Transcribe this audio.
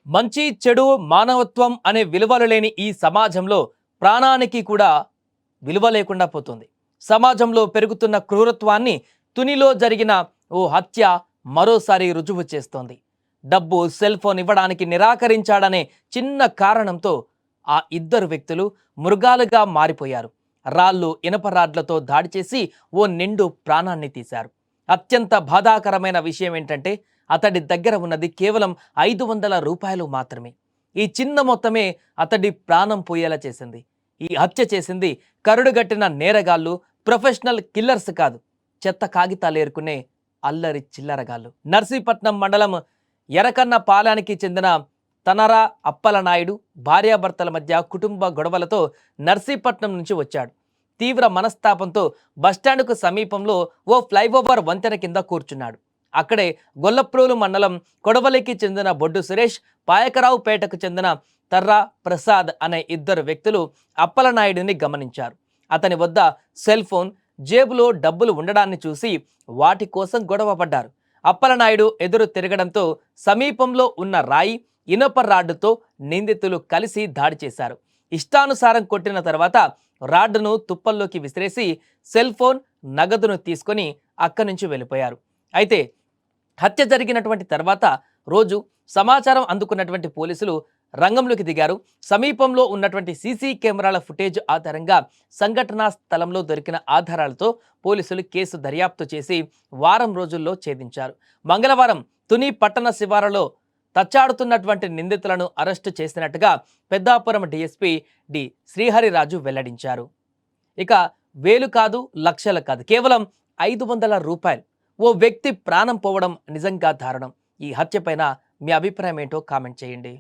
మంచి చెడు మానవత్వం అనే విలువలు లేని ఈ సమాజంలో ప్రాణానికి కూడా విలువ లేకుండా పోతుంది. సమాజంలో పెరుగుతున్న క్రూరత్వాన్ని తునిలో జరిగిన ఓ హత్య మరోసారి రుజువు చేస్తోంది. డబ్బు సెల్ ఫోన్ ఇవ్వడానికి నిరాకరించాడనే చిన్న కారణంతో ఆ ఇద్దరు వ్యక్తులు మృగాలుగా మారిపోయారు. రాళ్ళు ఇనప రాడ్లతో దాడి చేసి ఓ నిండు ప్రాణాన్ని తీశారు. అత్యంత బాధాకరమైన విషయం ఏంటంటే అతడి దగ్గర ఉన్నది కేవలం 500 రూపాయలు మాత్రమే. ఈ చిన్న మొత్తమే అతడి ప్రాణం పోయేలా చేసింది. ఈ హత్య చేసింది కరుడుగట్టిన నేరగాళ్ళు, ప్రొఫెషనల్ కిల్లర్స్ కాదు, చెత్త కాగితాలు ఏరుకునే అల్లరి చిల్లరగాళ్ళు. నర్సీపట్నం మండలం ఎరకన్న పాలానికి చెందిన తనరా అప్పలనాయుడు భార్యాభర్తల మధ్య కుటుంబ గొడవలతో నర్సీపట్నం నుంచి వచ్చాడు. తీవ్ర మనస్తాపంతో బస్టాండ్కు సమీపంలో ఓ ఫ్లైఓవర్ వంతెన కింద కూర్చున్నాడు. అక్కడే గొల్లప్రోలు మండలం కొడవలికి చెందిన బొడ్డు సురేష్, పాయకరావుపేటకు చెందిన తర్రా ప్రసాద్ అనే ఇద్దరు వ్యక్తులు అప్పలనాయుడిని గమనించారు. అతని వద్ద సెల్ ఫోన్, జేబులో డబ్బులు ఉండడాన్ని చూసి వాటి కోసం గొడవ పడ్డారు. అప్పలనాయుడు ఎదురు తిరగడంతో సమీపంలో ఉన్న రాయి, ఇనప రాడ్డుతో నిందితులు కలిసి దాడి చేశారు. ఇష్టానుసారం కొట్టిన తర్వాత రాడ్డును తుప్పల్లోకి విసిరేసి సెల్ ఫోన్, నగదును తీసుకొని అక్కడి నుంచి వెళ్ళిపోయారు. అయితే హత్య జరిగినటువంటి తర్వాత రోజు సమాచారం అందుకున్నటువంటి పోలీసులు రంగంలోకి దిగారు. సమీపంలో ఉన్నటువంటి సీసీ కెమెరాల ఫుటేజ్ ఆధారంగా సంఘటనా స్థలంలో దొరికిన ఆధారాలతో పోలీసులు కేసు దర్యాప్తు చేసి వారం రోజుల్లో ఛేదించారు. మంగళవారం తుని పట్టణ శివారులో తచ్చాడుతున్నటువంటి నిందితులను అరెస్టు చేసినట్టుగా పెద్దాపురం డీఎస్పీ డి శ్రీహరిరాజు వెల్లడించారు. ఇక వేలు కాదు, లక్షలు కాదు, కేవలం 500 రూపాయలు ఓ వ్యక్తి ప్రాణం పోవడం నిజంగా దారుణం. ఈ హత్యపైన మీ అభిప్రాయం ఏంటో కామెంట్ చేయండి.